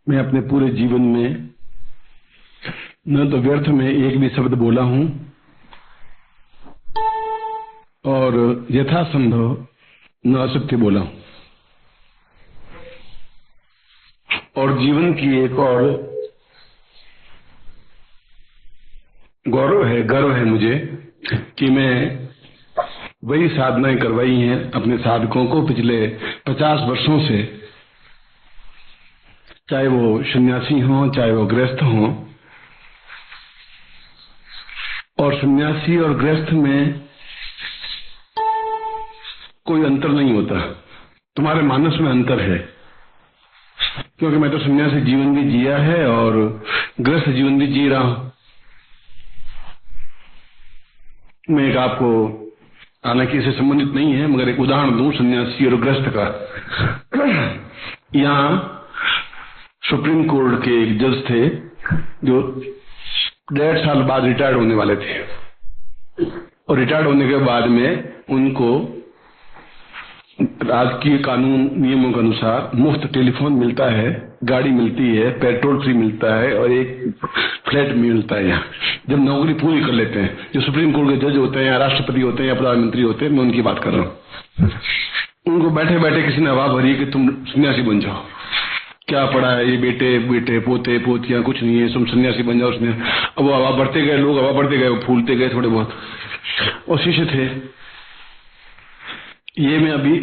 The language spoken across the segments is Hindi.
मैं अपने पूरे जीवन में न तो व्यर्थ में एक भी शब्द बोला हूं और यथासंभव न असत्य बोला हूं। और जीवन की एक और गर्व है मुझे कि मैं वही साधनाएं करवाई हैं अपने साधकों को पिछले 50 वर्षों से, चाहे वो सन्यासी हों चाहे वो गृहस्थ हों। और सन्यासी और गृहस्थ में कोई अंतर नहीं होता, तुम्हारे मानस में अंतर है, क्योंकि मैं तो सन्यासी जीवन भी जिया है और गृहस्थ जीवन भी जी रहा हूं। मैं एक आपको, हालांकि इससे संबंधित नहीं है, मगर एक उदाहरण दूं सन्यासी और गृहस्थ का। यहां सुप्रीम कोर्ट के एक जज थे जो 1.5 साल बाद रिटायर्ड होने वाले थे, और रिटायर्ड होने के बाद में उनको राजकीय कानून नियमों के अनुसार मुफ्त टेलीफोन मिलता है, गाड़ी मिलती है, पेट्रोल फ्री मिलता है और एक फ्लैट मिलता है। यहाँ जब नौकरी पूरी कर लेते हैं, जो सुप्रीम कोर्ट के जज होते हैं या राष्ट्रपति होते हैं या प्रधानमंत्री होते हैं, मैं उनकी बात कर रहा हूँ। उनको बैठे बैठे किसी ने हवा भरी कि तुम सन्यासी बन जाओ, क्या पड़ा है ये बेटे पोते पोतियां, कुछ नहीं है, तुम सन्यासी बन जाओ। उसने अब वो हवा बढ़ते गए, लोग हवा बढ़ते गए, फूलते गए थोड़े बहुत, और शिष्य थे। ये मैं अभी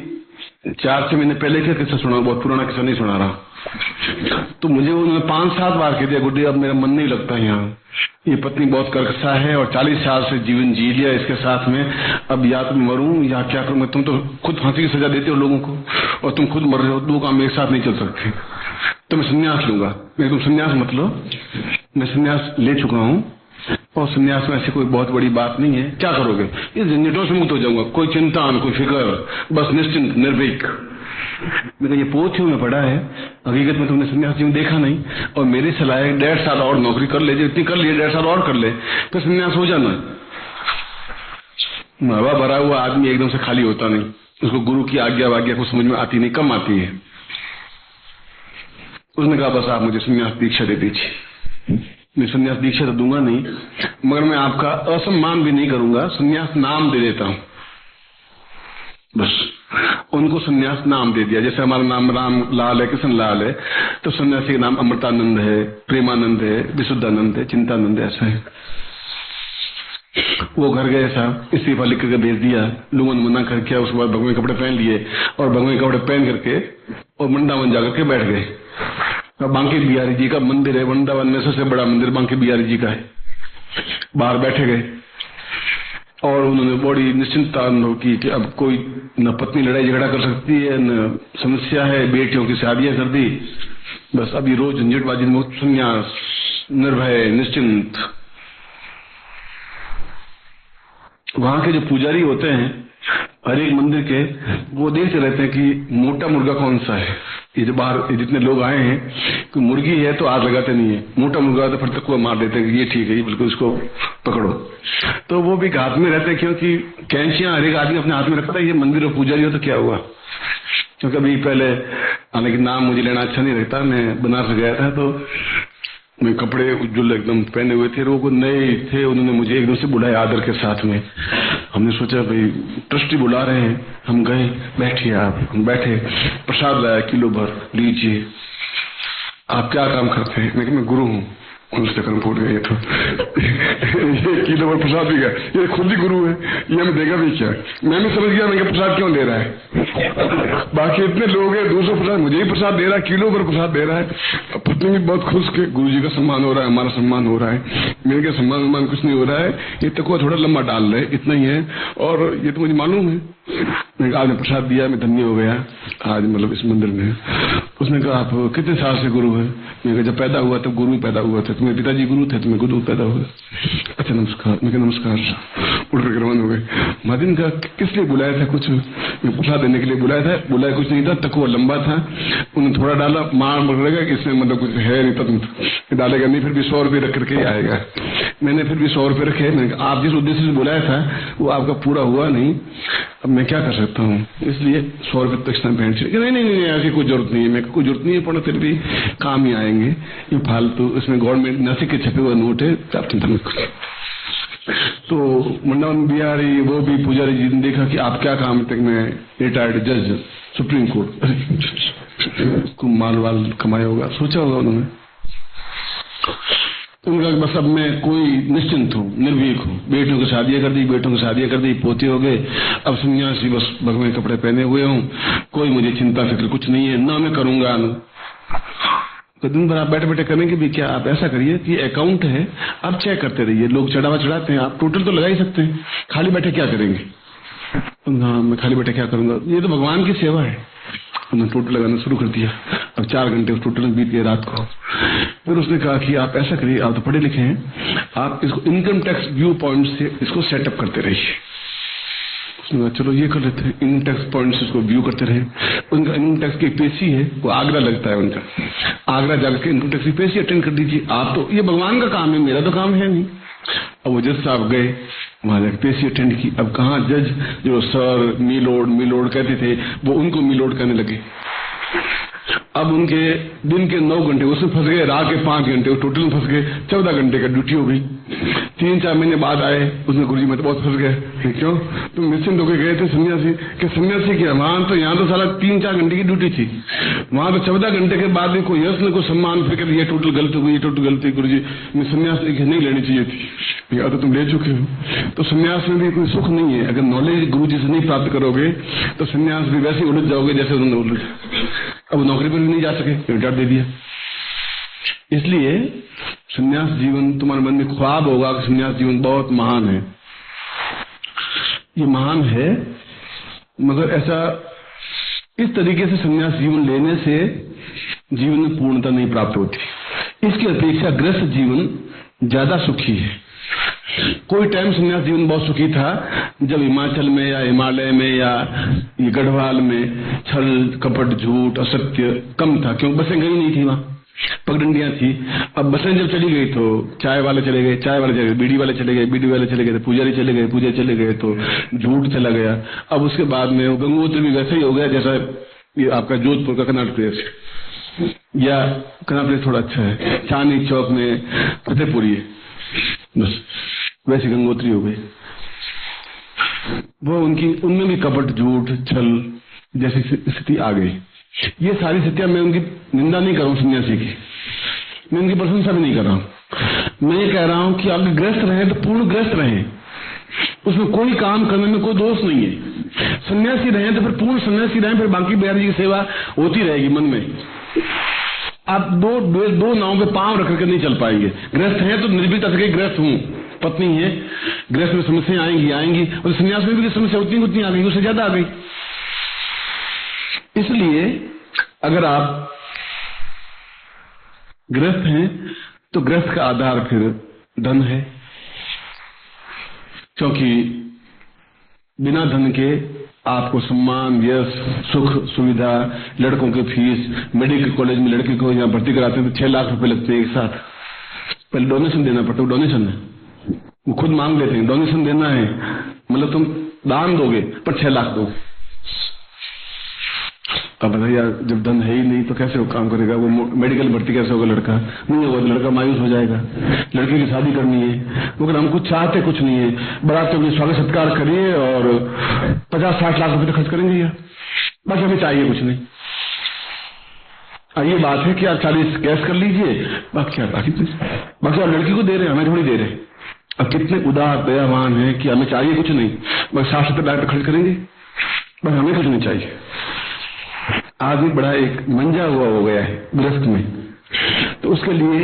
4-6 महीने पहले का किस्सा सुना, बहुत पुराना किस्सा नहीं सुना रहा। तो मुझे उन्होंने 5-7 बार कह दिया, गुड्डी अब मेरा मन नहीं लगता यहाँ, ये पत्नी बहुत कर्कशा है और 40 साल से जीवन जी लिया इसके साथ में, अब या तो मरूं या क्या करूं। तुम तो खुद फांसी की सजा देते हो लोगों को और तुम खुद मर रहे हो, 2 काम एक साथ नहीं चल सकते। तो मैं संन्यास लूंगा। मैं तुम संन्यास मत लो, मैं संन्यास ले चुका हूँ और संन्यास में ऐसी कोई बहुत बड़ी बात नहीं है। क्या करोगे? इस झंझटों से मुक्त हो जाऊंगा, कोई चिंता न कोई फिक्र, बस निश्चिंत निर्भीक। मेरा ये पोथियों में पड़ा है, हकीकत में तुमने संन्यास जीवन देखा नहीं। और मेरी सलाह है 1.5 साल और नौकरी कर ले, जितनी कर लिए 1.5 साल और कर ले, तो संन्यास हो जाना। हवा भरा हुआ आदमी एकदम से खाली होता नहीं, उसको गुरु की आज्ञा वाज्ञा को समझ में आती नहीं, कम आती है। उसने कहा बस आप मुझे संन्यास दीक्षा दे दीजिए। मैं संन्यास दीक्षा तो दूंगा नहीं, मगर मैं आपका असम्मान भी नहीं करूंगा, संन्यास नाम दे देता हूं। बस उनको संन्यास नाम दे दिया। जैसे हमारा नाम राम लाल है, कृष्ण लाल है, तो सन्यासी का नाम अमृतानंद है, प्रेमानंद है, विशुद्धानंद है, चिंतानंद है, ऐसा है। वो घर गए साहब, इस्तीफा लिख करके भेज दिया, लोगों ने मना कर किया। उसके बाद भगवे कपड़े पहन लिए और भगवे कपड़े पहन करके और वृंदावन जाकर के बैठ गए। बांके बिहारी जी का मंदिर है, वृंदावन में सबसे बड़ा मंदिर बांके बिहारी जी का है। बाहर बैठे गए और उन्होंने बड़ी निश्चिंतता अनुभव की कि अब कोई न पत्नी लड़ाई झगड़ा कर सकती है, न समस्या है, बेटियों की शादियां कर दी, बस अभी रोज झंझटबाजी मुक्त, संन्यास, निर्भय, निश्चिंत। वहां के जो पुजारी होते हैं हर एक मंदिर के, वो देखते रहते हैं कि मोटा मुर्गा कौन सा है। ये जो बाहर जितने लोग आए हैं, कि मुर्गी है तो आग लगाते नहीं है, मोटा मुर्गा तो फिर तक को मार देते हैं कि ये ठीक है, ये बिल्कुल इसको पकड़ो। तो वो भी हाथ में रहते हैं, क्योंकि कैंचियां हर एक आदमी अपने हाथ में रखता है। ये मंदिर और पुजारी हो तो क्या हुआ, क्योंकि अभी पहले, हालांकि नाम मुझे लेना अच्छा नहीं लगता, मैं बनारस गया था तो मैं कपड़े उज्जवल एकदम पहने हुए थे, वो नए थे, उन्होंने मुझे एकदम से बुलाया आदर के साथ में। हमने सोचा भाई ट्रस्टी बुला रहे हैं, हम गए, बैठिए आप। हम बैठे, प्रसाद लाया किलो भर, लीजिए। आप क्या काम करते हैं? मैं गुरु हूँ। उनसे कर्म फूट गए, तो ये किलो भर प्रसाद भी गया, ये खुद ही गुरु है, ये हमें देगा भी क्या? मैं भी समझ गया मैं प्रसाद क्यों दे रहा है। बाकी इतने लोग हैं, 200 प्रसाद मुझे ही प्रसाद दे रहा है, किलो भर प्रसाद दे रहा है। पत्नी भी बहुत खुश के गुरु जी का सम्मान हो रहा है, हमारा सम्मान हो रहा है। मेरे क्या सम्मान कुछ नहीं हो रहा है, ये तक थोड़ा लंबा डाल रहे, इतना ही है। और ये तो मुझे मालूम है, आज ने प्रसाद दिया, मैं धन्य हो गया आज, मतलब इस मंदिर में। उसने कहा आप कितने साल से गुरु है? मैं कहा जब पैदा हुआ तब गुरु ही पैदा हुआ था, तुम्हारे पिताजी गुरु थे, तुम्हें गुरु पैदा हुआ। अच्छा नमस्कार। मैं कहा नमस्कार। उठ करके रवाना हो गए। महादिन का किस लिए बुलाया था, कुछ पुछा देने के लिए बुलाया था, बुलाया कुछ नहीं था, तकुआ लंबा था, उन्हें थोड़ा डाला, मार पड़ेगा कि इसमें मतलब कुछ है नहीं, तो डालेगा नहीं, फिर भी 100 रुपये रख करके आएगा। मैंने फिर भी 100 रुपये रखे। मैंने कहा आप जिस उद्देश्य से बुलाया था वो आपका पूरा हुआ नहीं, अब मैं क्या कर सकता हूँ, इसलिए 100 रुपये दक्षिणा भेंट से। नहीं नहीं नहीं, ऐसी कोई जरूरत नहीं है। मैं कोई जरूरत नहीं है, पर फिर भी काम ही आएंगे, ये फालतू, इसमें गवर्नमेंट नासिक के छपे हुए नोट है, आप चिंता मत करो। तो मंडावन बिहारी वो भी पुजारी जी ने देखा कि आप क्या काम तक, मैं रिटायर्ड जज सुप्रीम कोर्ट, को माल वाल कमाया होगा, सोचा होगा उन्होंने। उनका बस अब मैं कोई निश्चिंत हूँ, निर्भीक हूँ, बेटियों की शादियां कर दी, बेटों की शादियां कर दी, पोते हो गए, अब सन्यासी बस भगवे कपड़े पहने हुए हूँ, कोई मुझे चिंता फिक्र कुछ नहीं है, ना मैं करूंगा। तो दिन भर आप बैठे बैठे करेंगे भी क्या? आप ऐसा करिए कि अकाउंट है, आप चेक करते रहिए। लोग चढ़ावा चढ़ाते हैं, आप टोटल तो लगा ही सकते हैं, खाली बैठे क्या करेंगे? हाँ, मैं खाली बैठे क्या करूंगा, ये तो भगवान की सेवा है। उन्होंने टोटल लगाना शुरू कर दिया। अब 4 घंटे उस टोटल में बीत गए रात को। फिर उसने कहा कि आप ऐसा करिए, आप तो पढ़े लिखे हैं, आप इसको इनकम टैक्स व्यू पॉइंट से इसको सेटअप करते रहिए। उसने कहा चलो ये कर लेते हैं, इनकम टैक्स पॉइंट से इसको व्यू करते रहे। उनका इनकम टैक्स की पेशी है, वो आगरा लगता है उनका, आगरा जाकर इनकम टैक्स की पेशी अटेंड कर दीजिए। आप तो, ये भगवान का काम है, मेरा तो काम है नहीं। अब वो जज साहब गए, वहां जाकर पेशी अटेंड की। अब कहाँ जज जो सर मिलोड कहते थे, वो उनको मिलोड कहने लगे। अब उनके दिन के 9 घंटे उसमें फंस गए, रात के 5 घंटे टोटल में फंस गए, 14 घंटे का ड्यूटी हो गई। 3-4 महीने बाद आए, उसमें गुरुजी मैं तो बहुत फंस गए। क्यों? तुम निश्चिंत होकर गए थे सन्यासी के, सन्यासी किया वहां तो, यहाँ तो साला 3-4 घंटे की ड्यूटी थी, वहां तो 14 घंटे के बाद भी कोई यश न कोई सम्मान, फिक्र, ये टोटल गलती हुई, ये टोटल गलती, गुरुजी मैं सन्यास नहीं लेनी चाहिए थी, या तो तुम ले चुके हो। तो सन्यास में भी कोई सुख नहीं है, अगर नॉलेज गुरुजी से नहीं प्राप्त करोगे तो सन्यास भी वैसे उलझ जाओगे जैसे उन्होंने उलझ। अब नौकरी पर भी नहीं जा सके, रिटायर दे दिया। इसलिए सन्यास जीवन, तुम्हारे मन में ख्वाब होगा कि सन्यास जीवन बहुत महान है, ये महान है, मगर ऐसा इस तरीके से सन्यास जीवन लेने से जीवन में पूर्णता नहीं प्राप्त होती। इसकी अपेक्षा गृहस्थ जीवन ज्यादा सुखी है। कोई टाइम सन्यास जीवन बहुत सुखी था जब हिमाचल में या हिमालय में या ये गढ़वाल में छल कपट झूठ असत्य कम था, क्यों? बसें गई नहीं थी, वहां पगडंडियां थी। अब बसें जब चली गई तो चाय वाले चले गए, चाय वाले चले गए, बीड़ी वाले चले गए, बीड़ी वाले चले गए, तो पुजारी चले गए, पुजारी चले गए तो झूठ चला गया। अब उसके बाद में गंगोत्री भी वैसे ही हो गया जैसा ये आपका जोधपुर का कन्नाट प्लेस, या कन्नाट प्लेस थोड़ा अच्छा है, चांदनी चौक में फतेहपुरी है, बस वैसे गंगोत्री हो गई। वो उनमें भी कपट झूठ छल जैसी स्थिति आ गई। ये सारी स्थितियां, मैं उनकी निंदा नहीं कर रहा हूं सन्यासी की, मैं उनकी प्रशंसा भी नहीं कर रहा हूं। मैं ये कह रहा हूं कि आप ग्रस्त रहे तो पूर्ण ग्रस्त रहे, उसमें कोई काम करने में कोई दोष नहीं है। सन्यासी रहे तो फिर पूर्ण सन्यासी रहे, फिर बाकी बिहारी जी की सेवा होती रहेगी मन में। आप दो नाव पे पांव रख करके नहीं चल पाएंगे। गृहस्थ है तो निर्भीकता से गृहस्थ हूं, पत्नी है, गृहस्थ में समस्याएं आएंगी, और सन्यास में भी समस्या उतनी आ गई, उससे ज्यादा आ गई। इसलिए अगर आप गृहस्थ हैं तो गृहस्थ का आधार फिर धन है, क्योंकि बिना धन के आपको सम्मान, यश, सुख, सुविधा, लड़कों की फीस, मेडिकल कॉलेज में लड़के को यहाँ भर्ती कराते हैं तो 6 लाख रुपए लगते हैं एक साथ। पहले डोनेशन देना पड़ता है, डोनेशन है, वो खुद मांग लेते हैं, डोनेशन देना है, मतलब तुम दान दोगे पर 6 लाख दोगे। अब बताइए यार, जब धन है ही नहीं तो कैसे वो काम करेगा? वो मेडिकल भर्ती कैसे होगा? लड़का नहीं होगा, लड़का मायूस हो जाएगा। लड़के की शादी करनी है, मगर हम कुछ चाहते कुछ नहीं है, बारात में स्वागत सत्कार करिए और 50-60 लाख रुपए तो खर्च करेंगे यार, बस हमें चाहिए कुछ नहीं। ये बात है कि आप 40 कैश कर लीजिए, बाकी आप लड़की को दे रहे हैं, हमें थोड़ी दे रहे हैं। अब कितने उदार दयावान है कि हमें चाहिए कुछ नहीं, बस 60-70 लाख खर्च करेंगे, बस हमें कुछ नहीं चाहिए। आदमी बड़ा एक मंजा हुआ हो गया है गृहस्थ में, तो उसके लिए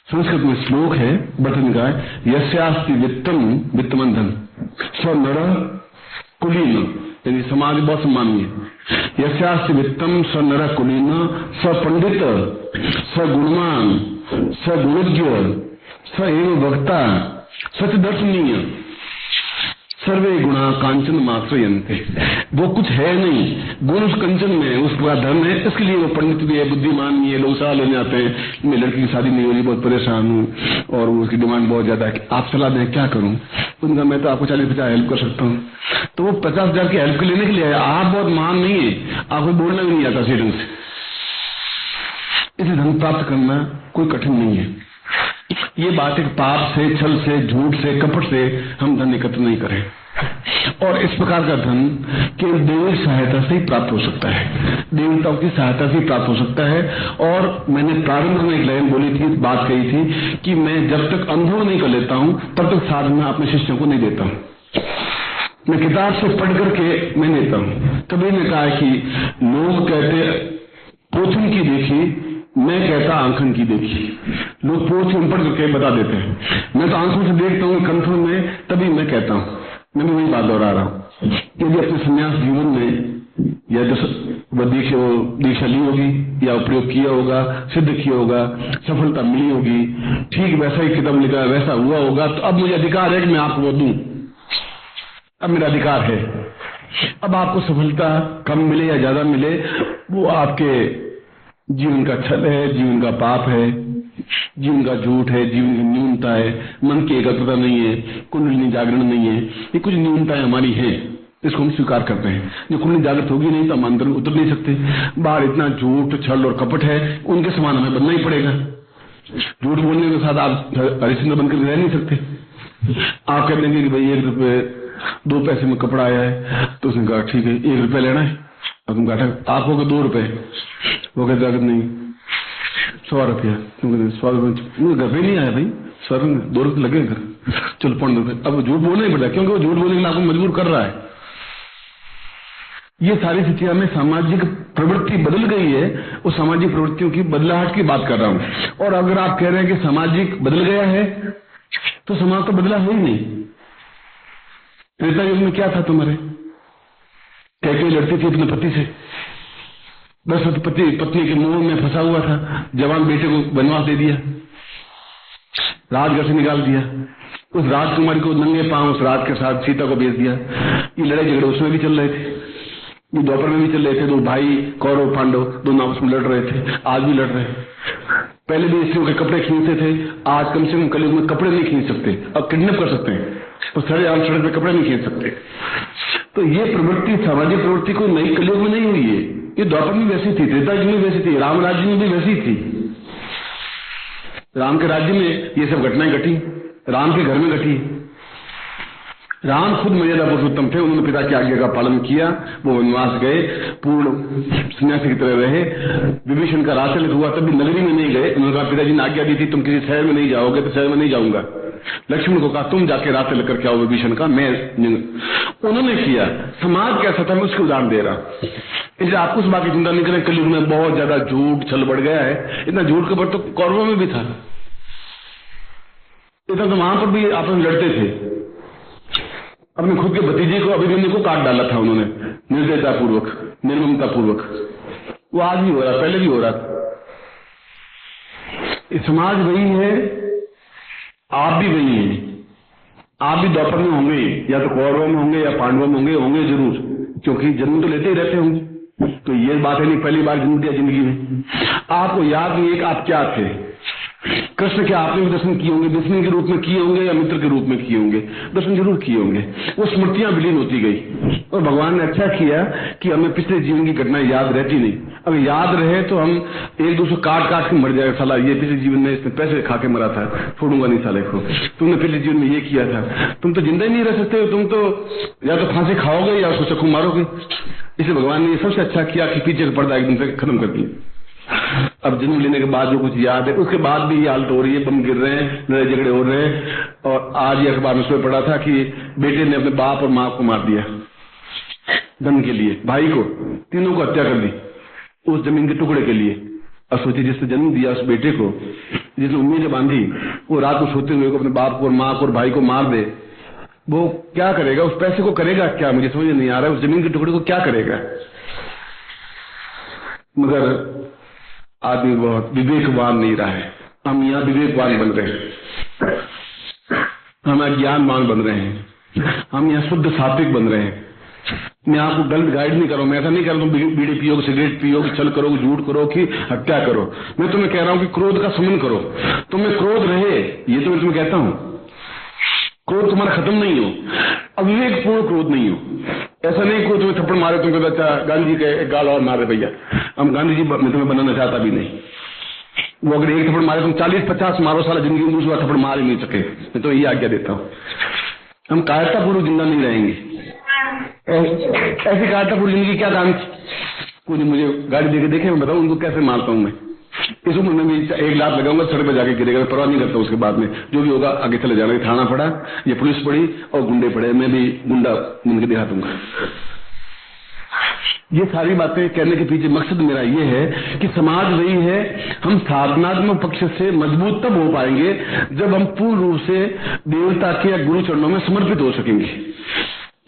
संस्कृत में श्लोक है बटन का, यस्यास्ति वित्तम वित्तमन धन स नर कुलीन, यानी समाज बहुत सम्मानीय है। यस्यास्ति वित्तम स नर कुलीन स पंडित स गुणवान स गुणज्ञ स एव वक्ता सच दर्शनीय सर्वे गुणा कांचन मात्रयन्ते। वो कुछ है नहीं, गुण उस कंचन में है, उसका धर्म है, इसके लिए वो पंडित भी है, बुद्धिमान भी है। लोग सलाह लेने आते हैं, मेरी लड़की की शादी नहीं हो रही, बहुत परेशान हूँ और उसकी डिमांड बहुत ज्यादा है कि आप सलाह दें, क्या करूँ? उनका मैं तो आपको 40-50 हेल्प कर सकता हूँ। तो वो 50,000 की हेल्प लेने के लिए आप बहुत महान नहीं है, आपको बोलना भी नहीं आता सही ढंग से। इसे धन प्राप्त करना कोई कठिन नहीं है। ये बात है, पाप से, छल से, झूठ से, कपट से हम धन एकत्र नहीं करें। और इस प्रकार का धन केवल देवी सहायता से ही प्राप्त हो सकता है, देवताओं की सहायता से ही प्राप्त हो सकता है। और मैंने प्रारंभ में एक लाइन बोली थी, बात कही थी कि मैं जब तक अनुभव नहीं कर लेता हूं तब तक साधना अपने शिष्यों को नहीं देता हूं। मैं किताब से पढ़ करके मैं देता हूं। कभी ने कहा कि लोग कहते पोथी की देखी, मैं कहता आंखन की देखी। लोग पोथी में पढ़ करके बता देते हैं, मैं तो आंखों से देखता हूँ कंठों में, तभी मैं कहता हूँ। मैं भी वही बात दोहरा रहा हूँ कि यदि अपने संन्यास जीवन में या तो दीक्षा ली होगी या प्रयोग किया होगा, सिद्ध किया होगा, सफलता मिली होगी, ठीक वैसा ही किताब लिखा है वैसा हुआ होगा, तो अब मुझे अधिकार है कि मैं आपको वो दूं। अब मेरा अधिकार है। अब आपको सफलता कम मिले या ज्यादा मिले, वो आपके जीवन का छल है, जीवन का पाप है, जीवन का झूठ है, जीवन की न्यूनता है, मन की एकाग्रता नहीं है, कुंडलिनी जागरण नहीं है। ये कुछ न्यूनताएं हमारी हैं, इसको हम स्वीकार करते हैं। जो कुंडली जागृत होगी नहीं तो हम अंदर उतर नहीं सकते। बाहर इतना झूठ, छल और कपट है, उनके समान हमें बनना ही पड़ेगा। झूठ बोलने के साथ आप हरिश्चंद्र बनकर रह नहीं सकते। आप कह देंगे कि भाई 1 रुपये 2 पैसे में कपड़ा आया है, तो उसने कहा ठीक है 1 रुपये लेना है। अब तुम कहा आप हो गए 2 रुपये, वो कहते नहीं 100 रुपया, क्योंकि 100 रुपये घर पे नहीं आया भाई, 2 रुपये लगे घर, चलो 5 रुपये। अब झूठ बोलना ही पड़ता, क्योंकि वो झूठ बोलने के लिए आपको मजबूर कर रहा है। ये सारी स्थितियां में सामाजिक प्रवृत्ति बदल गई है, उस सामाजिक प्रवृत्तियों की बदलाहट की बात कर रहा हूं। और अगर आप कह रहे हैं कि सामाजिक बदल गया है, तो समाज तो बदला है ही नहीं। त्रेता युग में क्या था तुम्हारे? कैकेयी लड़ती थी अपने पति से, बस पत्नी के मोह में फंसा हुआ था, जवान बेटे को वनवास दे दिया, राजघर से निकाल दिया, उस राजकुमारी को नंगे पांव उस राज के साथ सीता को भेज दिया। ये लड़ाई झगड़े उसमें भी चल रहे थे, ये द्वापर में भी चल रहे थे। 2 भाई कौरव पांडव दोनों आपस में लड़ रहे थे, आज भी लड़ रहे हैं। पहले भी स्त्रियों के कपड़े खींचते थे, आज कम से कम कलयुग में कपड़े नहीं खींच सकते, अब किडनैप कर सकते हैं, तो सरेआम सड़क पे कपड़े नहीं खींच सकते। तो ये प्रवृत्ति, सामाजिक प्रवृत्ति कोई नई कलयुग में नहीं हुई है, ये द्वापर में वैसी थी, त्रेता युग में वैसी थी, राम राज्य में भी वैसी थी। राम के राज्य में ये सब घटनाएं घटी, राम के घर में घटी। राम खुद मर्यादा पुरुषोत्तम थे, उन्होंने पिता की आज्ञा का पालन किया, वो वनवास गए, पूर्ण सन्यासी की तरह रहे। विभीषण का राजतिलक हुआ तब भी नगरी में नहीं गए, उन्होंने कहा पिताजी ने आज्ञा दी थी तुम किसी शहर में नहीं जाओगे, तो शहर में नहीं जाऊंगा। लक्ष्मण को कहा तुम जाके राजतिलक करके आओ विभीषण का, मैं उन्होंने किया। समाज कैसा था मैं उसके उदाहरण दे रहा हूं। इसलिए आपको उस बात की चिंता नहीं करें, कलयुग में बहुत ज्यादा झूठ छल बढ़ गया है। इतना झूठ का बढ़ तो कौरवों में भी था, इतना तो वहां पर भी आपस में लड़ते थे। अपने खुद के भतीजे को, अभिमन्यु को काट डाला था उन्होंने, निर्दयता पूर्वक, निर्ममता पूर्वक। वो आज भी हो रहा, पहले भी हो रहा था। समाज वही है, आप भी वही हैं। आप भी द्वापर में होंगे, या तो कौरवों में होंगे या पांडवों में होंगे जरूर, क्योंकि जन्म तो लेते ही रहते होंगे। तो ये बात है नहीं पहली बार जन्म दिया जिंदगी में। आपको याद नहीं है कि आप क्या थे। कृष्ण के आपने भी दर्शन किए होंगे, दुश्मन के रूप में किए होंगे या मित्र के रूप में किए होंगे, दर्शन जरूर किए होंगे। वो स्मृतियां विलीन होती गई, और भगवान ने अच्छा किया कि हमें पिछले जीवन की घटनाएं याद रहती नहीं। अगर याद रहे तो हम एक दूसरे काट काट के मर जाएगा, साला ये पिछले जीवन में इसने पैसे खा के मरा था, छोड़ूंगा नहीं साले को, तुमने पिछले जीवन में ये किया था। तुम तो जिंदा ही नहीं रह सकते, तुम तो या तो फांसी खाओगे या उसको चक्कू मारोगे। इसलिए भगवान ने ये सबसे अच्छा किया कि पीछे का पर्दा एकदम से खत्म कर दिया। अब जन्म लेने के बाद जो कुछ याद है, उसके बाद भी ये हालत हो रही है, बम गिर रहे हैं, लड़ाई झगड़े हो रहे हैं। और आज ये अखबार में उसमें पढ़ा था कि बेटे ने अपने बाप और माँ को मार दिया धन के लिए, भाई को, तीनों को हत्या कर दी उस जमीन के टुकड़े के लिए। अब सोचिए जिसने जन्म दिया उस बेटे को, जिसने उम्मीदें बांधी, वो रात को सोते हुए को अपने बाप को और माँ को और भाई को मार दे, वो क्या करेगा? उस पैसे को करेगा क्या? मुझे समझ नहीं आ रहा है, उस जमीन के टुकड़े को क्या करेगा? मगर आदमी बहुत विवेकवान नहीं रहा है, हम यहाँ विवेकवान बन रहे हैं। हम अज्ञानवान बन रहे हैं, हम यहाँ शुद्ध सात्विक बन रहे हैं। मैं आपको गलत गाइड नहीं कर रहा हूँ, मैं ऐसा नहीं कह रहा हूँ बीड़ी पियो, सिगरेट पियो, छल करो, झूठ करो कि हत्या करो। मैं तुम्हें कह रहा हूँ कि क्रोध का शमन करो, तुम्हें क्रोध रहे, ये तो मैं तुम्हें कहता हूँ। क्रोध तुम्हारा खत्म नहीं हो, अविवेकपूर्ण क्रोध नहीं हो। ऐसा नहीं कोई तुम्हें थप्पड़ मारे, तुम कहते अच्छा गांधी जी के गाल और मारे भैया, हम गांधी जी मैं तुम्हें बनाना चाहता भी नहीं। वो अगर एक थप्पड़ मारे तुम 40-50 मारो, साला जिंदगी में दूसरा थप्पड़ मार ही नहीं सके। मैं तो ये आज्ञा देता हूँ, हम कायरतापूर्वक जिंदा नहीं रहेंगे। ऐसी कायरतापूर्वक जिंदगी क्या काम थी? कोई मुझे गाड़ी देके देखे, मैं बताऊँ उनको कैसे मारता हूँ मैं। इस उम्र में भी 1 लाख लगाऊंगा, सड़क पर जाके गिरेगा, परवाह नहीं करता। उसके बाद में जो भी होगा आगे चले जाना। थाना पड़ा, ये पुलिस पड़ी और गुंडे पड़े, मैं भी गुंडा बन के दिखा दूंगा। ये सारी बातें कहने के पीछे मकसद मेरा ये है कि समाज वही है, हम साधनात्मक पक्ष से मजबूत तब हो पाएंगे जब हम पूर्ण रूप से देवता के या गुरु चरणों में समर्पित हो सकेंगे,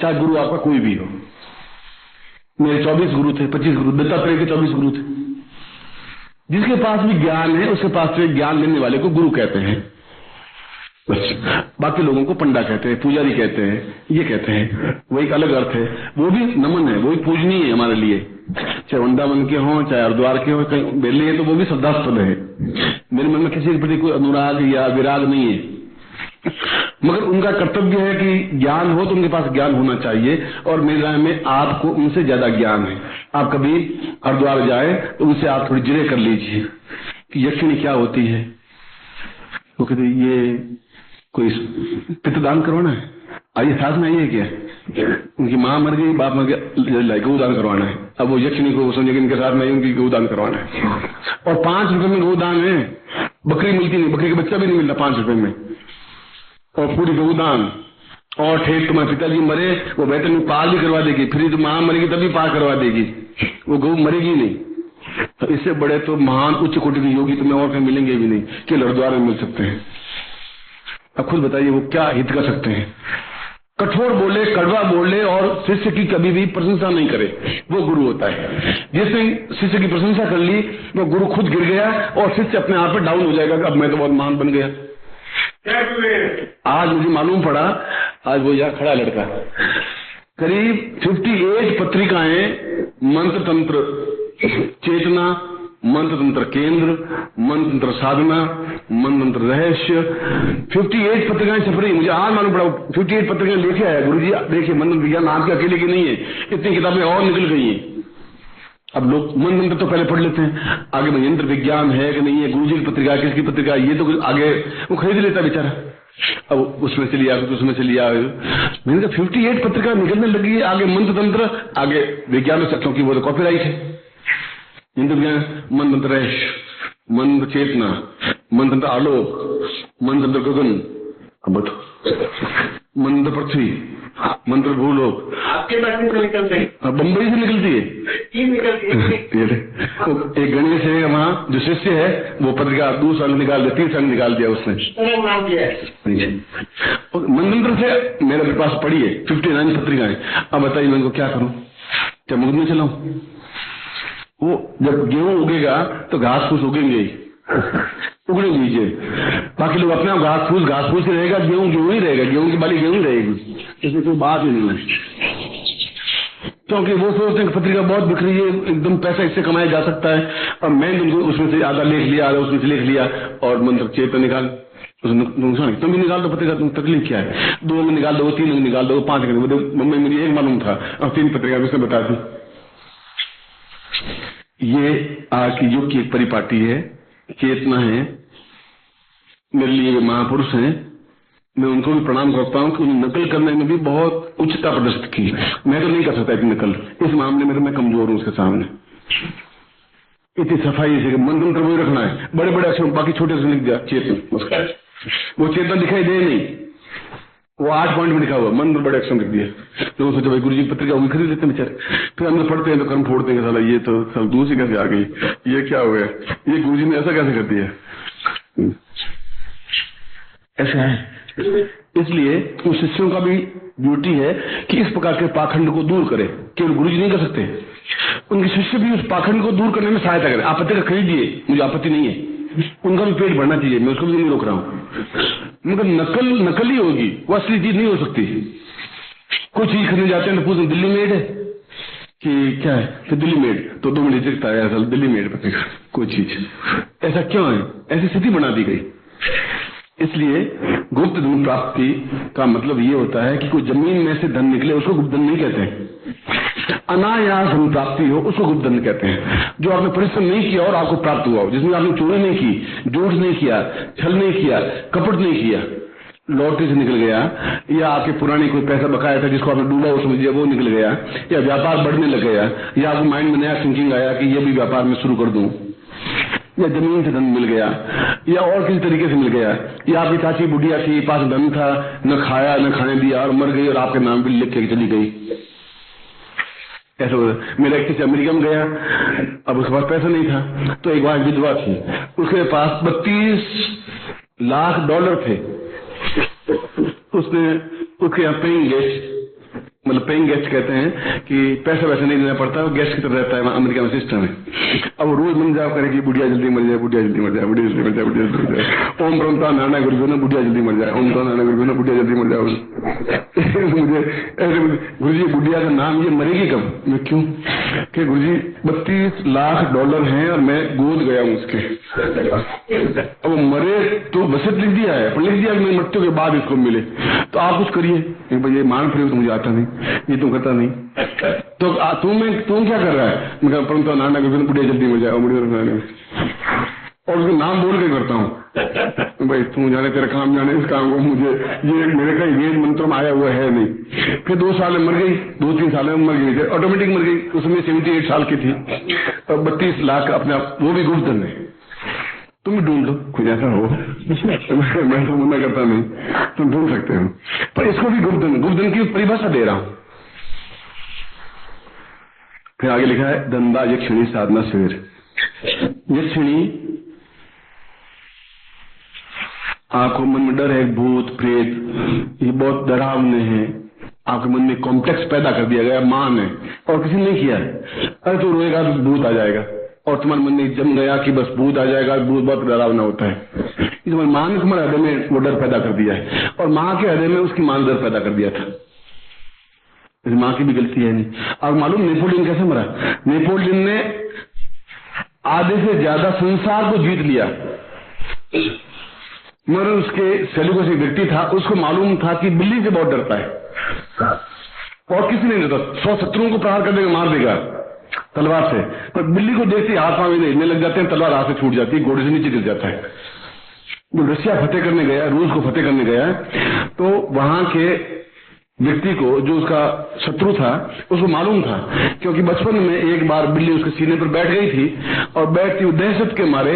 चाहे गुरु आपका कोई भी हो। मेरे 24 गुरु थे, 25 गुरु, दत्तात्रेय के 24 गुरु थे। जिसके पास भी ज्ञान है उसके पास से ज्ञान लेने वाले को गुरु कहते हैं, बस। बाकी लोगों को पंडा कहते हैं, पुजारी कहते हैं, ये कहते हैं, वो एक अलग अर्थ है। वो भी नमन है, वो भी पूजनीय है हमारे लिए, चाहे वृंदावन के हों, चाहे हरिद्वार के हों, कहीं बेले है तो वो भी श्रद्धास्पद है। मेरे मन में किसी के प्रति कोई अनुराग या विराग नहीं है, मगर उनका कर्तव्य है कि ज्ञान हो तो उनके पास ज्ञान होना चाहिए। और मेरी राय में आपको उनसे ज्यादा ज्ञान है। आप कभी हरिद्वार जाए तो उनसे आप थोड़ी जिरे कर लीजिए कि यक्षिणी क्या होती है। वो कहते ये कोई पितृदान करवाना है, आइए साथ में आइए, क्या उनकी माँ मर गई, बाप मर गया, गौदान करवाना है। अब वो यक्षिणी को समझे कि इनके साथ में उनकी गौदान करवाना है। और 5 रुपए में गौदान है, बकरी मिलती नहीं, बकरी का बच्चा भी नहीं मिलता 5 रुपए में, और पूरी गौदान। और ठेठ तुम्हारे पिताजी मरे, वो बेहतर में पार भी करवा देगी, फिर तो माँ मरेगी तभी पार करवा देगी, वो गौ मरेगी नहीं। तो इससे बड़े तो महान उच्च कोटि के योगी तुम्हें और कहीं मिलेंगे भी नहीं, केवल हरिद्वार में मिल सकते हैं। अब खुद बताइए वो क्या हित कर सकते हैं? कठोर बोले, कड़वा बोले और शिष्य की कभी भी प्रशंसा नहीं करे, वो गुरु होता है। जिसने शिष्य की प्रशंसा कर ली वो गुरु खुद गिर गया और शिष्य अपने आप पे डाउन हो जाएगा कि अब मैं तो बहुत महान बन गया। आज मुझे मालूम पड़ा, आज वो यहाँ खड़ा लड़का, करीब 58 पत्रिकाएं मंत्र तंत्र चेतना, मंत्र तंत्र केंद्र, मंत्र तंत्र साधना, मंत्र तंत्र रहस्य, 58 पत्रिकाएं छप रही। मुझे आज मालूम पड़ा 58 पत्रिकाएं लेके आया गुरुजी। देखिए मंत्र विज्ञान आपके अकेले की नहीं है, इतनी किताबें और निकल गई हैं। अब लोग मंत्र तो पहले पढ़ लेते हैं, आगे में यंत्र विज्ञान है कि नहीं है, गुरुजी की पत्रिका, किसकी पत्रिका, ये तो आगे वो खरीद लेता बेचारा। अब उसमें से लिया, उसमें से लिया। मैंने कहा 58 पत्रिका निकलने लगी है, आगे मंत्र तंत्र, आगे विज्ञान में, क्योंकि वो तो कॉपीराइट है। यंत्र विज्ञान, मंत्र तंत्र रहस्य, मंत्र चेतना, मंत्र तंत्र आलोक, मंत्र तंत्र गगन, अब मंत्र पृथ्वी, मंत्र भूलोक, आपके पास से निकलते हैं, बम्बई से निकलती है। एक गणेश है वहाँ जो शिष्य है, वो पत्रिका 2 साल निकाल दिया, 3 साल निकाल दिया उसने, मंत्र से मेरे पास पड़ी है 59 पत्रिकाएं। अब बताइए मैं इनको क्या करूं, क्या मुकदमे चलाऊं? वो जब गेहूं उगेगा तो घास फूस उगेंगे ही, उगने दीजिए। बाकी लोग अपने घास फूस ही रहेगा, गेहूं गेहूं ही रहेगा, गेहूं की बाली गेहूं ही रहेगी, इसमें कोई बात ही नहीं है। क्योंकि वो सोचते हैं कि पत्रिका बहुत बिक रही है, एकदम पैसा इससे कमाया जा सकता है। और मैं तुमको उसमें से आधा लेख लिया, आधा उसमें से लेख लिया, और मंत्र चेतन निकाल, तुम भी निकाल दो पत्रिका, तुम तकलीफ क्या है? 2 में निकाल दो, 3 में निकाल दो, 5 में। मुंबई मुझे एक मालूम था और 3 पत्रिका उसने बता दी। ये आज की युग की एक परिपाटी है, चेतना है। मेरे लिए वे महापुरुष हैं, मैं उनको भी प्रणाम करता हूँ कि उन्हें नकल करने में भी बहुत उच्चता प्रदर्शित की। मैं तो नहीं कर सकता इतनी नकल, इस मामले में तो मैं कमजोर हूँ उसके सामने। इतनी सफाई से मन मंत्र वही रखना है, बड़े बड़े अक्षर, बाकी छोटे से लिख दिया चेतन, उसका वो चेतन दिखाई दे नहीं, वो 8 पॉइंट में लिखा हुआ, मंत्र बड़े अक्षर लिख दिया। तो सोचा भाई गुरु जी पत्रिका वो खरीद लेते बेचारे, फिर हम पढ़ते हैं तो कर्म फोड़ते हैं, साला ये तो सब दूसरी कैसे आ गई, ये क्या हो गया, ये गुरु जी ने ऐसा कैसे कर दिया, ऐसा है। इसलिए उन शिष्यों का भी ड्यूटी है कि इस प्रकार के पाखंड को दूर करे। केवल गुरु जी नहीं कर सकते, उनके शिष्य भी उस पाखंड को दूर करने में सहायता करें। आप पत्रिका खरीदिए, मुझे आपत्ति नहीं है, उनका भी पेट भरना चाहिए, मैं उसको भी नहीं रोक रहा हूँ। मगर नकल ही होगी, वो असली चीज नहीं हो सकती। कुछ चीज खरीदने जाते हैं तो पूछते दिल्ली मेड है कि क्या है, तो दिल्ली मेड, तो 2 मिनट दिखता है असल दिल्ली मेड बनेगा कोई चीज। ऐसा क्यों है? ऐसी स्थिति बना दी गई। इसलिए गुप्त धन प्राप्ति का मतलब ये होता है कि कोई जमीन में से धन निकले उसको गुप्त धन नहीं कहते हैं। अनायास धन प्राप्ति हो उसको गुप्त धन कहते हैं। जो आपने परिश्रम नहीं किया और आपको प्राप्त हुआ हो, जिसमें आपने चोरी नहीं की, झूठ नहीं किया, छल नहीं किया, कपट नहीं किया, लॉटरी से निकल गया, या आपके पुराने कोई पैसा बकाया था जिसको आपने डूबा हो समझ लिया वो निकल गया, या व्यापार बढ़ने लग गया, या आपको माइंड में नया थिंकिंग आया कि ये भी व्यापार में शुरू कर दूं, या जमीन से धन मिल गया, या और किसी तरीके से मिल गया, या आपकी चाची बुढ़िया थी, पास धन था, न खाया न खाने दिया और मर गई और आपके नाम बिल लिख के चली गई। ऐसा मेरा एक किसी अमेरिका में गया, अब उसके पास पैसा नहीं था, तो एक बार विधवा थी, उसके पास $32 लाख थे। उसने उसके यहाँ पेइंग गेस्ट, मतलब पेइंग गेस्ट कहते हैं कि पैसा वैसे नहीं देना पड़ता, वो गेस्ट की तरह रहता है अमेरिका में सिस्टम है। अब वो रोज मन जाओ करे कि बुढ़िया जल्दी मर जाए, बुढ़िया जल्दी मर जाए, बुढ़िया जल्दी मर जाए, बुढ़िया जल्दी मर जाए, ओम ब्रह्मता नाना गुरु ना बुढ़िया जल्दी मर जाए, ओम नाना गुरु ना बुढ़िया जल्दी मर जाए। मुझे ऐसे गुरु जी बुढ़िया का नाम ये मरेगी कब? मैं क्यों कि गुरु जी $32 लाख हैं और मैं गोद गया हूँ उसके। अब वो मरे तो वसीयत लिख दिया है, पर लिख दिया कि मैं मृत्यु के बाद इसको मिले, तो आप कुछ करिए। भाई ये मान फिर तो मुझे आता नहीं, ये तुम करता नहीं, तो तुम क्या कर रहा है? मैं परंतु नाना गुरु बुढ़िया जल्दी मर जाए, और उसका नाम बोल के करता हूँ। भाई तू जाने तेरा काम जाने, इस काम को मुझे ये मेरे का वेद मंत्र में आया हुआ है नहीं। फिर 2 साल में मर गई, 2-3 साल में मर गई, ऑटोमेटिक मर गई। उसमें 78 साल की थी और 32 लाख अपने आप, वो भी गुप्त धन है। तुम भी ढूंढ लो कुछ ऐसा हो। मैं तो मना करता नहीं, तुम ढूंढ सकते हो, पर इसको भी गुप्त धन की परिभाषा दे रहा हूं। फिर आगे लिखा है धंधा यक्षिणी साधना शिविर। यक्षिणी आपको मन में डर है, भूत प्रेत ये बहुत डरावने हैं, आपके मन में कॉम्प्लेक्स पैदा कर दिया गया, मान है और किसी ने नहीं किया है। अरे तो रोएगा तो भूत आ जाएगा, और तुम्हारे मन में जम गया कि बस भूत आ जाएगा, भूत बहुत डरावना होता है। तुम्हारे मां ने तुम्हारे हृदय में वो डर पैदा कर दिया है, और मां के हृदय में उसकी मां ने डर पैदा कर दिया था। मां की भी गलती है नहीं। अब मालूम नेपोलियन कैसे मरा? नेपोलियन ने आधे से ज्यादा संसार को जीत लिया, मगर उसके सेल्यूकस एक व्यक्ति था, उसको मालूम था कि बिल्ली से बहुत डरता है और किसी नहीं डरता। 100 शत्रुओं को प्रहार कर देगा, मार देगा तलवार से, पर बिल्ली को देखते ही हाथ पांव हिलने लग जाते हैं, तलवार हाथ से छूट जाती है, घोड़े से नीचे गिर जाता है। जो रशिया फतेह करने गया, रूस को फतेह करने गया, तो वहां के व्यक्ति को, जो उसका शत्रु था, उसको मालूम था, क्योंकि बचपन में एक बार बिल्ली उसके सीने पर बैठ गई थी, और बैठती हुई दहशत के मारे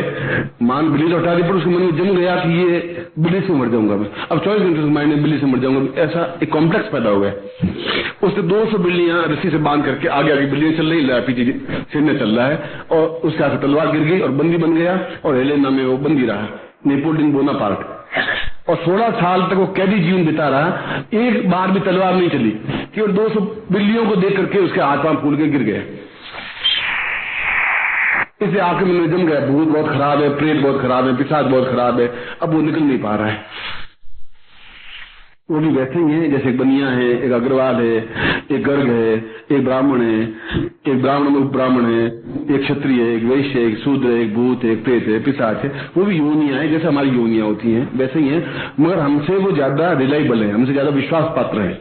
मान बिल्ली तो हटा दी, पर उसके मन में जम गया कि ये बिल्ली से मर जाऊंगा मैं, अब 24 घंटे से मायने बिल्ली से मर जाऊंगा। ऐसा एक कॉम्प्लेक्स पैदा हो गया। उससे 200 बिल्लियां रस्सी से बांध करके आगे आगे बिल्लियां चल रही है, पीछे सीने चल रहा है, और उसके हाथ तलवार गिर गई और बंदी बन गया, और हेलेना में वो बंदी रहा, नेपोलियन बोनापार्ट। और 16 साल तक वो कैदी जीवन बिता रहा, एक बार भी तलवार नहीं चली, केवल 200 बिल्लियों को देख करके उसके हाथ पांव फूल के गिर गए। इसे आंखें में जम गया, भूत बहुत खराब है, प्रेत बहुत खराब है, पिशाच बहुत खराब है, अब वो निकल नहीं पा रहा है। वो भी वैसे ही है जैसे एक बनिया है, एक अग्रवाल है, एक गर्ग है, एक ब्राह्मण है, एक ब्राह्मण में उपब्राह्मण है, एक क्षत्रिय है, एक वैश्य है, एक शूद्र है, एक भूत है, एक प्रेत है, पिशाच है। वो भी योनियां है, जैसे हमारी योनियां होती हैं वैसे ही है, मगर हमसे वो ज्यादा रिलायबल है, हमसे ज्यादा विश्वास पात्र है।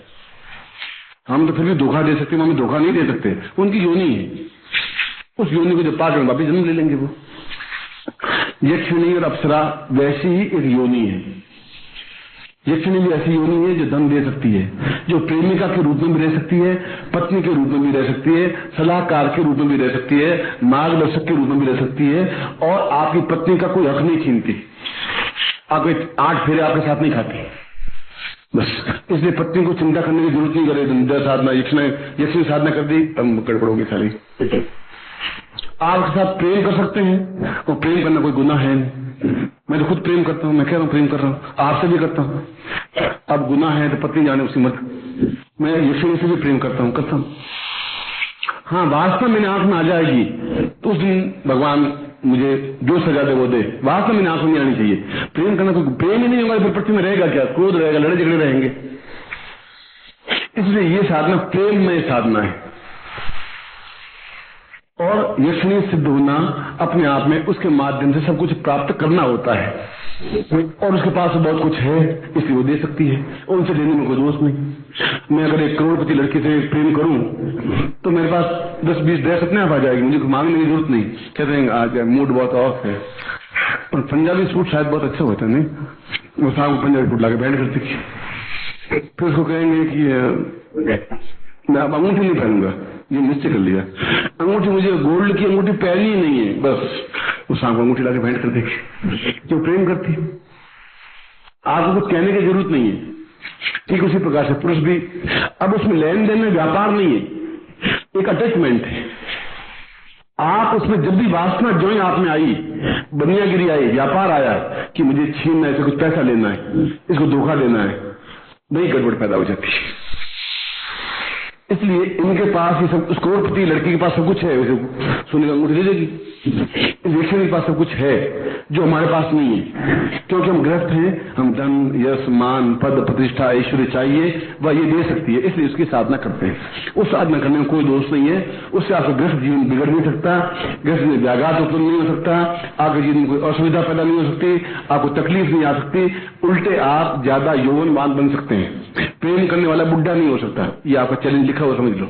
हम तो फिर भी धोखा दे सकते हैं, हमें धोखा नहीं दे सकते। उनकी योनि है, उस योनि को जब पाकर वापिस जन्म ले लेंगे। वो यक्षिणी और अप्सरा वैसी ही एक योनि है। यक्षिणी भी ऐसी योनि है जो धन दे सकती है, जो प्रेमिका के रूप में भी रह सकती है, पत्नी के रूप में भी रह सकती है, सलाहकार के रूप में भी रह सकती है, मार्गदर्शक के रूप में भी रह सकती है, और आपकी पत्नी का कोई हक नहीं छीनती, आपके 8 फेरे आपके साथ नहीं खाती। बस इसलिए पत्नी को चिंता करने की जरूरत नहीं करे। धंधा साधना, यक्षिणी साधना कर दी, तब गड़बड़ोगी सारी। आपके साथ प्रेम कर सकते हैं, और प्रेम करना कोई गुनाह है नहीं। मैं तो खुद प्रेम करता हूँ, मैं कह रहा हूँ प्रेम कर रहा हूँ, आपसे भी करता हूँ। अब गुनाह है तो पत्नी जाने उसकी मत। मैं यक्षिणी से भी प्रेम करता हूँ, हाँ वास्तव मेरे आंख में आ जाएगी तो उस दिन भगवान मुझे जो सजा दे वो दे, वास्तव में आंसू नहीं आनी चाहिए। प्रेम करना तो प्रेम ही नहीं होगा, फिर पृथ्वी में रहेगा क्या? क्रोध रहेगा, लड़े झगड़े रहेंगे। इसलिए ये साधना प्रेम में साधना है। और यक्षिणी सिद्ध होना अपने आप में उसके माध्यम से सब कुछ प्राप्त करना होता है, और उसके पास बहुत कुछ है इसलिए वो दे सकती है, और उनसे देने में कोई दोष नहीं। मैं अगर 1 करोड़पति लड़की से प्रेम करूं तो मेरे पास 10-20 ड्रेस अपने आप आ जाएगी, मुझे मांगने की जरूरत नहीं। कहते हैं आज मूड बहुत ऑफ है, और पंजाबी सूट शायद बहुत अच्छा होता है, नहीं? वो साहब को पंजाबी सूट लाके बैंड करती, फिर उसको कहेंगे कि मैं अब अंगूठी नहीं पहनूंगा, ये निश्चय कर लिया, अंगूठी मुझे गोल्ड की अंगूठी पहननी ही नहीं है, बस वो सांप अंगूठी लाके भेंट कर देगी। क्यों? प्रेम करती। आपको कुछ कहने की जरूरत नहीं है। ठीक उसी प्रकार से पुरुष भी, अब उसमें लेन देन में व्यापार नहीं है, एक अटैचमेंट है। आप उसमें जब भी वासना जो आप में आई, बनियागिरी आई, व्यापार आया कि मुझे छीनना है, इसे कुछ पैसा लेना है, इसको धोखा देना है, वही गड़बड़ पैदा हो जाती है। इसलिए इनके पास ये सब, उस करोड़पति लड़की के पास सब कुछ है, उसे सोने का अंगूठी दे देगी। यक्षिणी के पास सब कुछ है जो हमारे पास नहीं है, क्योंकि हम ग्रस्त हैं, हम धन, यश, मान, पद, प्रतिष्ठा, ऐश्वर्य चाहिए, वह ये दे सकती है, इसलिए उसकी साधना करते हैं। उस साधना करने में कोई दोष नहीं है, उससे आपका ग्रस्त जीवन बिगड़ नहीं सकता, ग्रस्त में व्याघात उत्पन्न नहीं हो सकता, आपके जीवन में कोई असुविधा पैदा नहीं हो सकती, आपको तकलीफ नहीं आ सकती, उल्टे आप ज्यादा यौवनवान बन सकते हैं। प्रेम करने वाला बुढ़ा नहीं हो सकता, ये आपका चैलेंज लिखा हुआ समझ लो।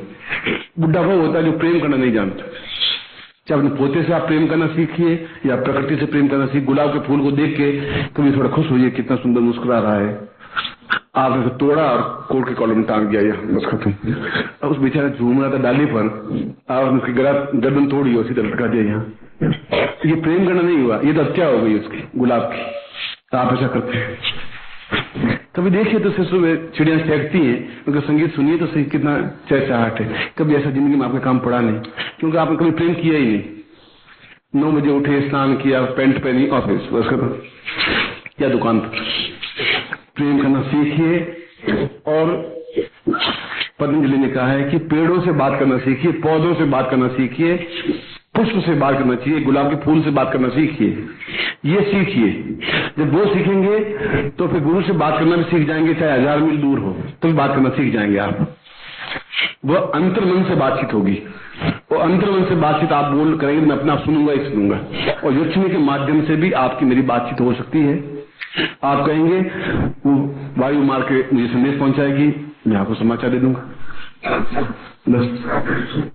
बुढ़ा वो होता है जो प्रेम करना नहीं जानता। चाहे अपने पोते से आप प्रेम करना सीखिए या प्रकृति से प्रेम करना सीखिए। गुलाब के फूल को देख के कभी थोड़ा खुश होइए, कितना सुंदर मुस्कुरा रहा है। आपने तो तोड़ा और कोर्ट के कॉलम में टांग दिया, या बस खत्म। अब उस बेचारा झूम रहा था डाली पर, आपने उसकी गर्दन तोड़ी और सीधा लटका दिया यहाँ। ये प्रेम करना नहीं हुआ, ये तो हत्या हो गई उसकी, गुलाब की। आप ऐसा करते हैं। कभी देखिए तो सुबह चिड़िया चहकती हैं, उनका संगीत सुनिए तो सही, कितना चहचहाहट है। कभी ऐसा जिंदगी में आपका काम पड़ा नहीं, क्योंकि आपने कभी प्रेम किया ही नहीं। 9 बजे उठे, स्नान किया, पैंट पहनी, ऑफिस, बस खत्म, या दुकान पर। प्रेम करना सीखिए। और पतंजलि ने कहा है कि पेड़ों से बात करना सीखिए, पौधों से बात करना सीखिए, पुष्प से बात करना चाहिए, गुलाब के फूल से बात करना सीखिए, ये सीखिए। जब वो सीखेंगे तो फिर गुरु से बात करना भी सीख जाएंगे, चाहे 1000 मील दूर हो तो भी बात करना सीख जाएंगे आप। वो अंतर्मन से बातचीत होगी, वो अंतर्मन से बातचीत आप बोल करेंगे, मैं अपना सुनूंगा ही सुनूंगा। और यक्षिणी के माध्यम से भी आपकी मेरी बातचीत हो सकती है। आप कहेंगे वो वायु मार के मुझे संदेश पहुंचाएगी, मैं आपको समाचार दे दूंगा, बस।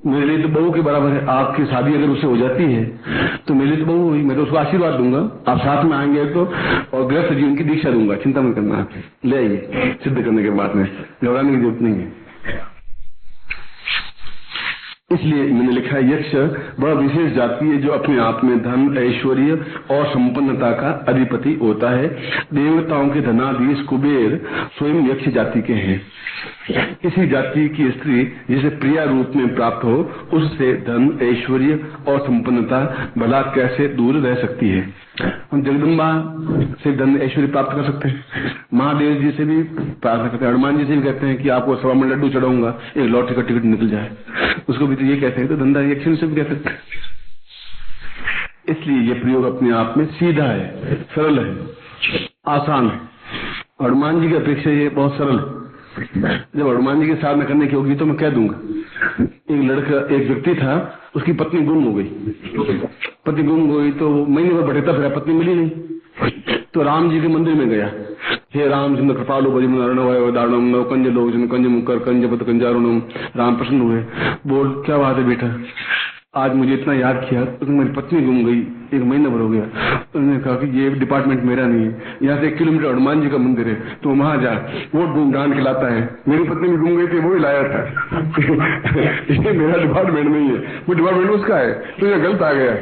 मेरे लिए तो बहू के बराबर है। आपकी शादी अगर उससे हो जाती है तो मेरे लिए तो बहू हुई, मैं तो उसको आशीर्वाद दूंगा। आप साथ में आएंगे तो, और गृहस्थ जीवन की दीक्षा दूंगा, चिंता मत करना। आप ले आइए, सिद्ध करने के बाद में घबराने की जरूरत नहीं है। इसलिए मैंने लिखा है, यक्ष वह विशेष जाति है जो अपने आप में धन, ऐश्वर्य और संपन्नता का अधिपति होता है। देवताओं के धनाधीश कुबेर स्वयं यक्ष जाति के हैं। इसी जाति की स्त्री जिसे प्रिया रूप में प्राप्त हो, उससे धन, ऐश्वर्य और संपन्नता भला कैसे दूर रह सकती है। हम जगदम्बा से धन, ऐश्वर्य प्राप्त कर सकते हैं, महादेव जी से भी प्रार्थना करते हैं, हनुमान जी से भी कहते हैं कि आपको 100 में लड्डू चढ़ाऊंगा, एक लॉटरी का टिकट निकल जाए, उसको भी तो ये कहते हैं। तो धंधा यक्षिणी से भी कह सकते हैं। इसलिए ये प्रयोग अपने आप में सीधा है, सरल है, आसान है। हनुमान जी की अपेक्षा ये बहुत सरल है। जब हनुमान जी की साधना करने की होगी तो मैं कह दूंगा। एक व्यक्ति था, उसकी पत्नी गुम हो गई। पत्नी गुम हो गई तो महीने भर भटकता फिरा, पत्नी मिली नहीं। तो राम जी के मंदिर में गया, हे रामचंद्र कृपालु भजन अर्णव दारुणम नव कंज लोचन कंज मुकर कंज पत कंजारुणम। राम प्रसन्न हुए, बोल क्या बात है बेटा, आज मुझे इतना याद किया, तो मेरी पत्नी गुम गई, 1 महीना भर हो गया। उन्होंने कहा कि ये डिपार्टमेंट मेरा नहीं है, यहाँ से 1 किलोमीटर हनुमान जी का मंदिर है, तो वहां जा, वो ढूंढ ढांड के लाता है। मेरी पत्नी भी गुम गई थी, वो ही लाया था। ये मेरा डिपार्टमेंट नहीं है, वो डिपार्टमेंट उसका है, तो ये गलत आ गया।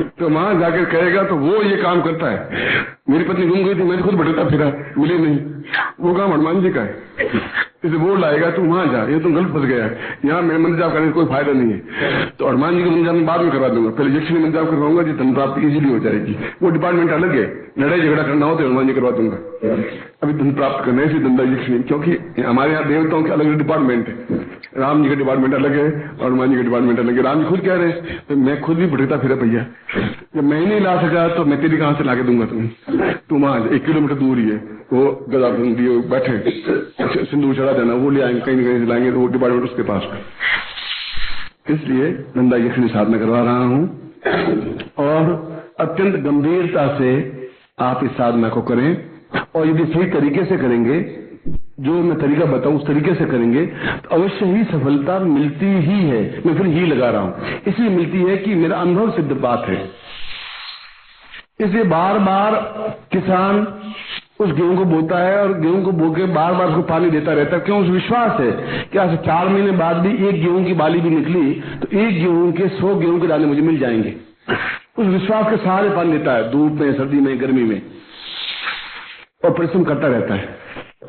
तो वहां जाकर कहेगा तो वो ये काम करता है। मेरी पत्नी गुम गई थी, मैंने खुद भटकता फिरा, मिली नहीं, वो काम हनुमान जी का है। इसे बोर्ड लाएगा तू वहां जा, ये तुम गलत फंस गया है, यहाँ मेरे मंदिर जाप करने का कोई फायदा नहीं है। तो हनुमान जी के मंदिर में बाद में करवा दूंगा, पहले यक्षिणी मंदिर जाप करवाऊंगा जी, धन प्राप्ति इजीली हो जाएगी। वो डिपार्टमेंट अलग है, लड़ाई झगड़ा करना हो तो हनुमान जी करवा दूंगा। अभी धन प्राप्त करना है इसी धंधा यक्षिणी, क्योंकि हमारे यहाँ देवताओं के अलग अलग डिपार्टमेंट है, राम जी का डिपार्टमेंट अलग है और हनुमान जी का डिपार्टमेंट अलग है। राम जी खुद कह रहे हैं तो मैं खुद भी भटकता फिरा भैया, जब मैं नहीं ला सका तो मैं तेरी कहां से लाके दूंगा तुम्हें, तुम वहां 1 किलोमीटर दूर ही है, वो गदा दिए बैठे सिंदूर चढ़ा देना, वो ले आएंगे कहीं न कहीं से लाएंगे, तो वो डिपार्टमेंट उसके पास है। इसलिए नंदा यक्षिणी साधना करवा रहा हूं और अत्यंत गंभीरता से आप इस साधना को करें, और यदि सही तरीके से करेंगे, जो मैं तरीका बताऊं उस तरीके से करेंगे तो अवश्य ही सफलता मिलती ही है। मैं फिर ही लगा रहा हूं, इसलिए मिलती है कि मेरा अनुभव सिद्ध बात है। इसलिए बार बार किसान उस गेहूं को बोता है और गेहूं को बो के बार बार उसको पानी देता रहता है, क्यों? उस विश्वास है कि आज 4 महीने बाद भी एक गेहूं की बाली भी निकली तो एक गेहूं के 100 गेहूं के दाने मुझे मिल जाएंगे। उस विश्वास के सहारे पानी देता है, धूप में, सर्दी में, गर्मी में, और परिश्रम करता रहता है।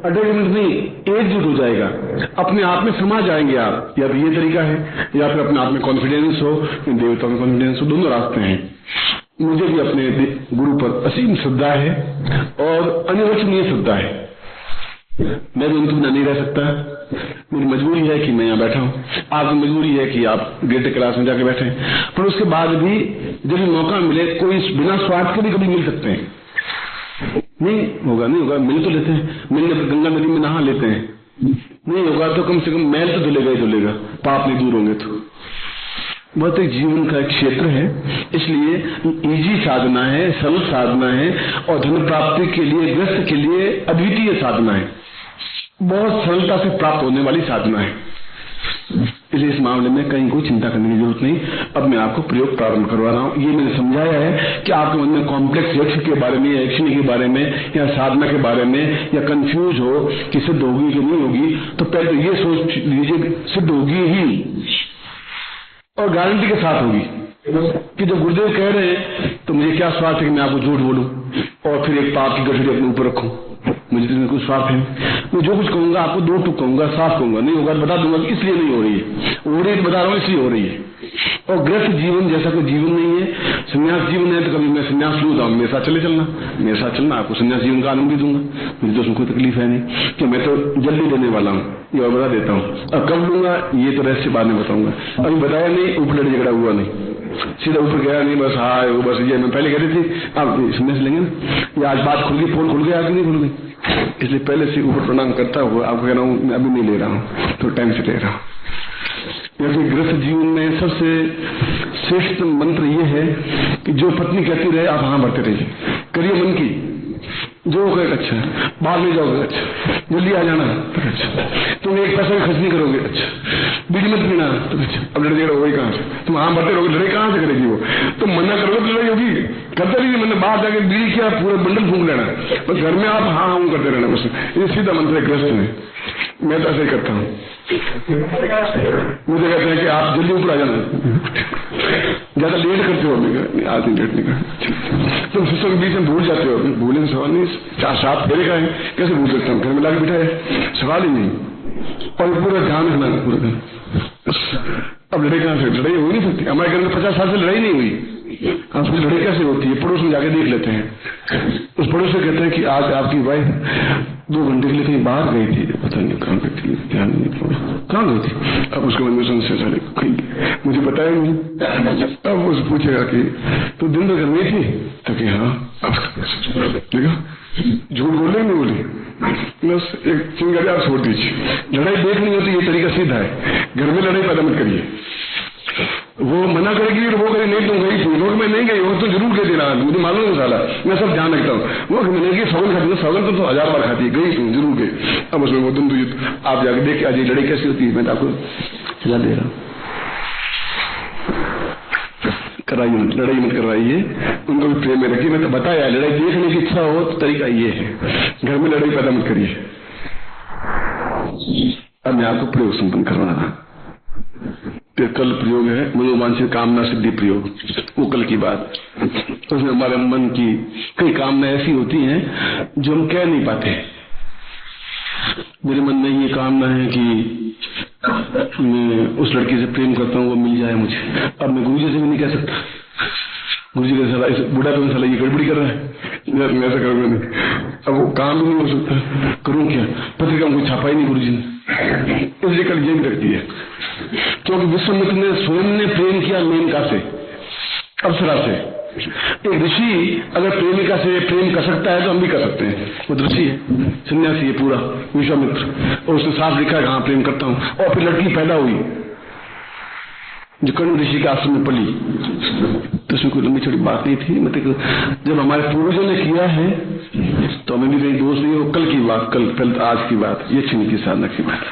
अटैचमेंट नहीं, एकजुट हो जाएगा, अपने आप में समा जाएंगे आप। या तो ये तरीका है, या फिर अपने आप में कॉन्फिडेंस हो, देवताओं में कॉन्फिडेंस हो, दोनों रास्ते हैं। मुझे भी अपने गुरु पर असीम श्रद्धा है और अनिर्वचनीय श्रद्धा है, मैं भी उनके बिना नहीं रह सकता। मेरी मजबूरी है कि मैं यहाँ बैठा हूँ, आपकी मजबूरी है कि आप ग्रेटर क्लास में जाके बैठे, पर उसके बाद भी जब भी मौका मिले, कोई बिना स्वार्थ के भी कभी मिल सकते हैं। नहीं होगा, नहीं होगा, मिल तो लेते हैं, मिलने पर गंगा नदी में नहा लेते हैं, नहीं होगा तो कम से कम मैल तो धुलेगा ही धुलेगा, पाप नहीं दूर होंगे तो। बहुत एक जीवन का एक क्षेत्र है, इसलिए इजी साधना है, सरल साधना है, और धन प्राप्ति के लिए, ग्रस्त के लिए अद्वितीय साधना है, बहुत सरलता से प्राप्त होने वाली साधना है। इसलिए इस मामले में कहीं कोई चिंता करने की जरूरत नहीं। अब मैं आपको प्रयोग प्रारंभ करवा रहा हूँ। ये मैंने समझाया है कि आपके मन में कॉम्प्लेक्स यक्ष के बारे में, या यक्षिणी के बारे में, या साधना के बारे में, या कंफ्यूज हो कि सिद्ध होगी कि नहीं होगी, तो पहले तो ये सोच लीजिए सिद्ध होगी ही, और गारंटी के साथ होगी। कि जब गुरुदेव कह रहे हैं तो मुझे क्या स्वार्थ है कि मैं आपको झूठ बोलूं और फिर एक पाप की गठरी अपने ऊपर रखूं। मुझे तो कुछ स्वार्थ है, मैं जो कुछ कहूंगा आपको 2 टूक कहूंगा, साफ कहूंगा, नहीं होगा बता दूंगा कि इसलिए नहीं हो रही है, हो रही है तो बता रहा हूं इसलिए हो रही है। और गृहस्थ जीवन जैसा कोई जीवन नहीं है, संन्यास जीवन है तो कभी मैं संन्यास लूँ तो मेरे साथ चले चलना, मेरे साथ चलना, आपको संन्यास जीवन का आनंद भी दूंगा, मुझे तो उसमें कोई तकलीफ है नहीं कि मैं तो जल्दी देने वाला हूँ, ये और बता देता हूँ। अब कब लूंगा ये तो रहस्य बाद में बताऊंगा, अभी बताया नहीं, ऊपर लड़ झगड़ा हुआ नहीं, सीधा ऊपर गया नहीं, बस हाँ वो बस ये मैं पहले कहती थी आप संन्यास लेंगे ना, या आज बात खुल गई, फोन खुल गया कि नहीं खुल गई, इसलिए पहले से ऊपर प्रणाम करता हुआ आपको कह रहा हूँ मैं अभी नहीं ले रहा हूँ, तो टाइम से ले रहा हूँ। गृहस्थ जीवन में सबसे श्रेष्ठ मंत्र ये है कि जो पत्नी कहती रहे आप हाँ भरते रहिए, करिए मन की, जो कहे अच्छा, बाहर नहीं जाओगे अच्छा, जल्दी आ जाना तो अच्छा, तुम एक पैसा भी खर्च नहीं करोगे अच्छा, बीड़ी मत पीना तो अच्छा। अब लड़ाई वही कहाँ से, तुम हाँ भरते रहोगे, लड़ाई कहाँ से करेगी वो, तुम मना करोगे तो लड़ाई होगी, करते रहिए, मैंने बाहर जाके बीड़ी किया पूरा बंडल फूंक लेना, बस घर में आप हाँ हाँ करते रहना, बस ये सीधा मंत्र है गृहस्थ में। मैं तो ऐसे ही करता हूँ, मुझे कहते हैं कि आप जल्दी ऊपर आ जाना, ज्यादा लेट करते हो, आज नहीं लेट नहीं कर, तुम शिष्यों के बीच में भूल जाते हो, भूलने का सवाल नहीं, 4-7 फेरे का है, कैसे भूल सकता हूँ, घर में लाके बिठाए, सवाल ही नहीं, और पूरा ध्यान रखना पूरा दिन। अब लड़ाई कहाँ से, लड़ाई हो नहीं सकती, हमारे घर में 50 साल से लड़ाई नहीं हुई, आप लड़ाई कैसे होती है, पड़ोस में जाके देख लेते हैं, उस पड़ोस से कहते हैं कि आज आपकी वाइफ 2 घंटे के लिए कहीं बाहर गई थी, पता नहीं कहाँ गई थी, ध्यान नहीं, कहाँ गई थी, अब उसके मन में संशय चले कहीं मुझे बताया नहीं, अब उससे पूछेगा कि तो दिन भर घर में थी, तो कि हाँ, अब देखा झूठ बोले नहीं बोली, बस एक चिंगारी आप छोड़ दीजिए, लड़ाई देखनी होती, ये तरीका सीधा है, घर में लड़ाई पैदा मत करिए, वो मना करेगी और वो करे नहीं तुम गई थी, मैं नहीं गई, वो तो जरूर कह देना, मुझे मालूम है साला, मैं सब ध्यान रखता हूँ, वो मैंने की सौगन खाती, सौगन तो 1000 बार खाती है, गई तुम जरूर गई, अब उसमें वो तुम आप जाके देख आज लड़ाई कैसी होती है, मैं आपको सजा दे रहा हूँ, कराइए लड़ाई मत करवाइए, उनको भी प्रेम में रखिए, मैं तो बताया लड़ाई देखने की इच्छा हो तो तरीका ये है, घर में लड़ाई पैदा मत करिए। अब मैं आपको प्रयोग संपन्न करवा रहा, कल प्रयोग है मनोवांछित कामना सिद्धि प्रयोग, वो कल की बात, उसमें हमारे मन की कई कामना ऐसी होती हैं जो हम कह नहीं पाते, मेरे मन में ये कामना है कि मैं उस लड़की से प्रेम करता हूँ, वो मिल जाए मुझे। अब मैं गुरुजी से भी नहीं कह सकता, गुरुजी का साला इस बुढ़ापे में साला ये गड़बड़ी कर रहा है, मैं ऐसा करूँगा नहीं। अब वो काम भी नहीं हो सकता, करूँ क्या? पत्रिका में कोई छापा ही नहीं गुरुजी ने, इसलिए कल ये भी रखती है, क्योंकि विश्वामित्र ने स्वयं ने प्रेम किया मेनका से, अप्सरा से। एक ऋषि अगर प्रेमिका से प्रेम कर सकता है तो हम भी कर सकते हैं। वो ऋषि है, सन्यासी है पूरा विश्वामित्र, और उसने साफ लिखा है हाँ प्रेम करता हूँ। और फिर लड़की पैदा हुई जो कर्ण ऋषि के आश्रम में पली, तो उसमें कोई लंबी छोटी बात नहीं थी। मतलब जब हमारे पूर्वजों ने किया है तो हमें भी कहीं दोष नहीं है। वो कल की बात, कल आज की बात, ये छिन की साधना की बात।